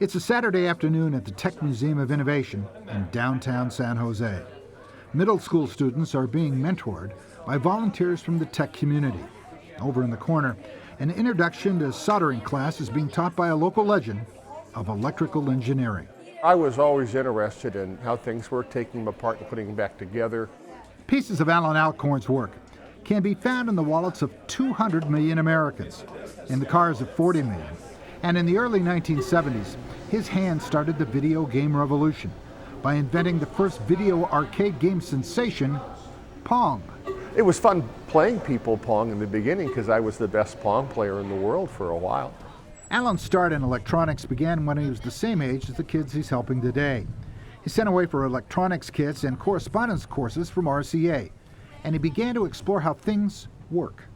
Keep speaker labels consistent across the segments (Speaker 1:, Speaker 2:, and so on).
Speaker 1: It's a Saturday afternoon at the Tech Museum of Innovation in downtown San Jose. Middle school students are being mentored by volunteers from the tech community. Over in the corner, an introduction to soldering class is being taught by a local legend of electrical engineering.
Speaker 2: I was always interested in how things work, taking them apart and putting them back together.
Speaker 1: Pieces of Alan Alcorn's work can be found in the wallets of 200 million Americans, in the cars of 40 million. And in the early 1970s, his hand started the video game revolution by inventing the first video arcade game sensation, Pong.
Speaker 2: It was fun playing people Pong in the beginning because I was the best Pong player in the world for a while.
Speaker 1: Alan's start in electronics began when he was the same age as the kids he's helping today. He sent away for electronics kits and correspondence courses from RCA, and he began to explore how things work.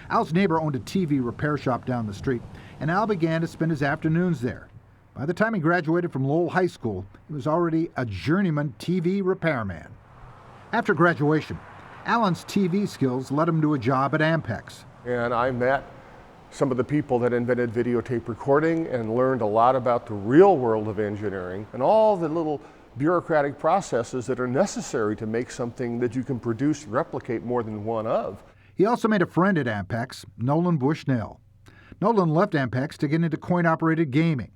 Speaker 1: Al's neighbor owned a TV repair shop down the street, and Al began to spend his afternoons there. By the time he graduated from Lowell High School, he was already a journeyman TV repairman. After graduation, Alan's TV skills led him to a job at Ampex.
Speaker 2: And I met some of the people that invented videotape recording and learned a lot about the real world of engineering and all the little bureaucratic processes that are necessary to make something that you can produce and replicate more than one of.
Speaker 1: He also made a friend at Ampex, Nolan Bushnell. Nolan left Ampex to get into coin-operated gaming.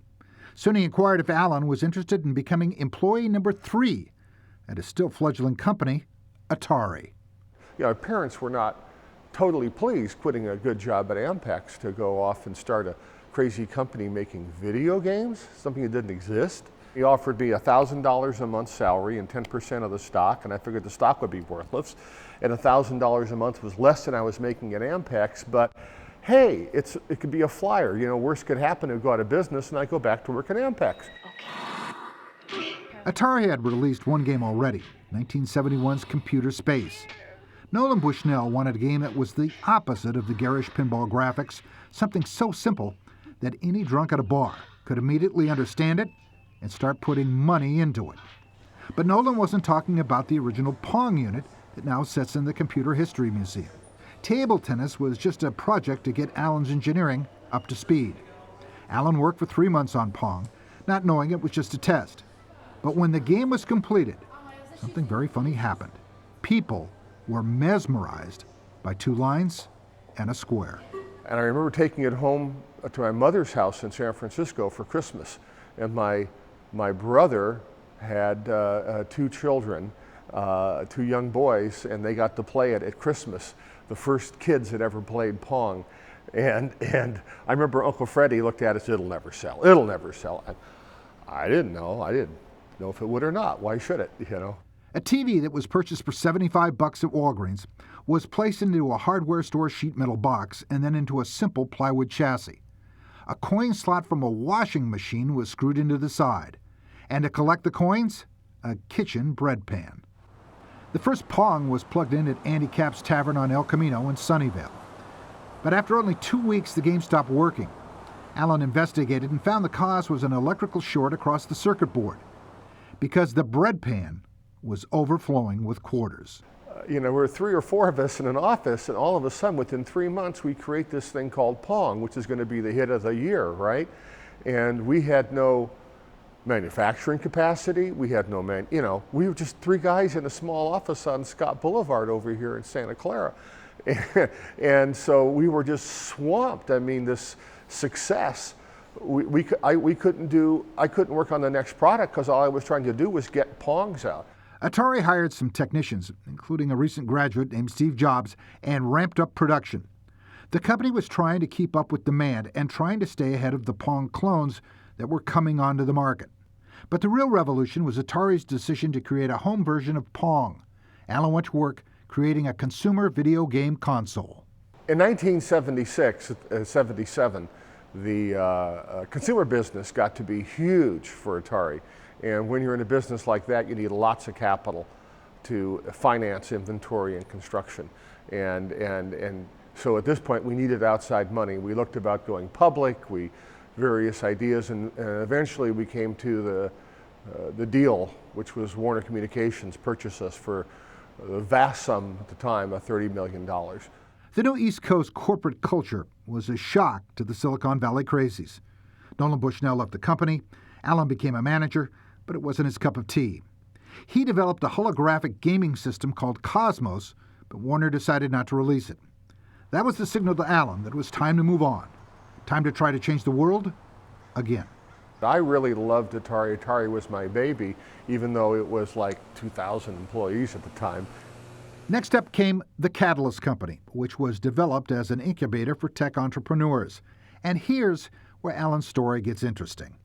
Speaker 1: Soon he inquired if Alan was interested in becoming employee number 3 at his still fledgling company, Atari.
Speaker 2: Our parents were not totally pleased quitting a good job at Ampex to go off and start a crazy company making video games, something that didn't exist. He offered me $1,000 a month salary and 10% of the stock, and I figured the stock would be worthless. And $1,000 a month was less than I was making at Ampex, but hey, it could be a flyer. Worst could happen, it would go out of business, and I go back to work at Ampex.
Speaker 1: Atari had released one game already, 1971's Computer Space. Nolan Bushnell wanted a game that was the opposite of the garish pinball graphics, something so simple that any drunk at a bar could immediately understand it and start putting money into it. But Nolan wasn't talking about the original Pong unit that now sits in the Computer History Museum. Table tennis was just a project to get Alan's engineering up to speed. Alan worked for 3 months on Pong, not knowing it was just a test. But when the game was completed, something very funny happened. People were mesmerized by 2 lines and a square.
Speaker 2: And I remember taking it home to my mother's house in San Francisco for Christmas. And my brother had 2 children, 2 young boys, and they got to play it at Christmas, the first kids that ever played Pong. And I remember Uncle Freddie looked at us, it'll never sell, it'll never sell. I didn't know if it would or not. Why should it,
Speaker 1: A TV that was purchased for $75 at Walgreens was placed into a hardware store sheet metal box and then into a simple plywood chassis. A coin slot from a washing machine was screwed into the side. And to collect the coins, a kitchen bread pan. The first Pong was plugged in at Andy Capp's Tavern on El Camino in Sunnyvale. But after only 2 weeks, the game stopped working. Alan investigated and found the cause was an electrical short across the circuit board, because the bread pan was overflowing with quarters.
Speaker 2: There were 3 or 4 of us in an office, and all of a sudden, within 3 months, we create this thing called Pong, which is going to be the hit of the year, right? And we had no manufacturing capacity. We had no we were just 3 guys in a small office on Scott Boulevard over here in Santa Clara. And so we were just swamped. This success, I couldn't work on the next product because all I was trying to do was get Pongs out.
Speaker 1: Atari hired some technicians, including a recent graduate named Steve Jobs, and ramped up production. The company was trying to keep up with demand and trying to stay ahead of the Pong clones that were coming onto the market. But the real revolution was Atari's decision to create a home version of Pong. Alan went to work creating a consumer video game console.
Speaker 2: In 1977, the consumer business got to be huge for Atari. And when you're in a business like that, you need lots of capital to finance inventory and construction. And so at this point, we needed outside money. We looked about going public, various ideas, and eventually we came to the deal, which was Warner Communications purchased us for a vast sum at the time of $30 million.
Speaker 1: The new East Coast corporate culture was a shock to the Silicon Valley crazies. Nolan Bushnell left the company. Allen became a manager, but it wasn't his cup of tea. He developed a holographic gaming system called Cosmos, but Warner decided not to release it. That was the signal to Allen that it was time to move on. Time to try to change the world again.
Speaker 2: I really loved Atari. Atari was my baby, even though it was like 2,000 employees at the time.
Speaker 1: Next up came the Catalyst Company, which was developed as an incubator for tech entrepreneurs. And here's where Allen's story gets interesting.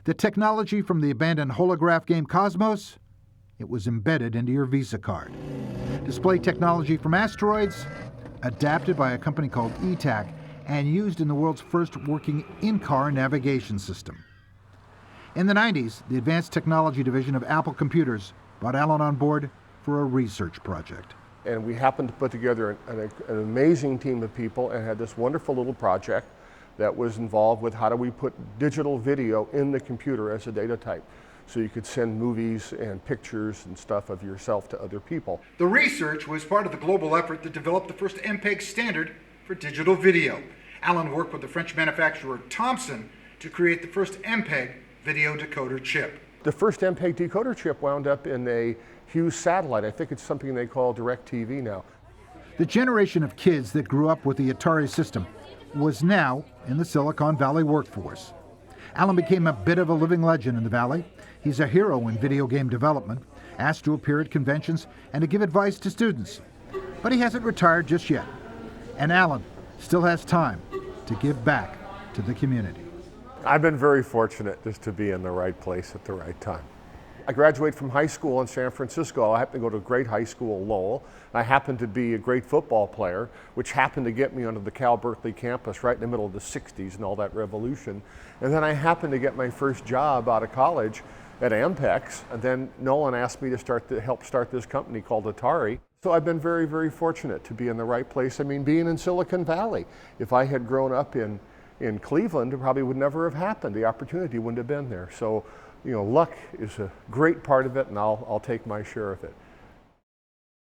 Speaker 1: The technology from the abandoned holograph game Cosmos, it was embedded into your Visa card. Display technology from asteroids, adapted by a company called ETAC, and used in the world's first working in-car navigation system. In the 90s, the Advanced Technology Division of Apple Computers brought Allen on board for a research project.
Speaker 2: And we happened to put together an amazing team of people and had this wonderful little project that was involved with how do we put digital video in the computer as a data type, so you could send movies and pictures and stuff of yourself to other people.
Speaker 1: The research was part of the global effort to develop the first MPEG standard for digital video. Allen worked with the French manufacturer Thomson to create the first MPEG video decoder chip.
Speaker 2: The first MPEG decoder chip wound up in a Hughes satellite. I think it's something they call DirecTV now.
Speaker 1: The generation of kids that grew up with the Atari system was now in the Silicon Valley workforce. Allen became a bit of a living legend in the Valley. He's a hero in video game development, asked to appear at conventions and to give advice to students. But he hasn't retired just yet. And Allen still has time to give back to the community.
Speaker 2: I've been very fortunate just to be in the right place at the right time. I graduated from high school in San Francisco. I happened to go to a great high school, Lowell. I happened to be a great football player, which happened to get me onto the Cal Berkeley campus right in the middle of the 60s and all that revolution. And then I happened to get my first job out of college at Ampex, and then Nolan asked me to help start this company called Atari. So I've been very, very fortunate to be in the right place. I mean, being in Silicon Valley. If I had grown up in Cleveland, it probably would never have happened. The opportunity wouldn't have been there. So, luck is a great part of it, and I'll take my share of it.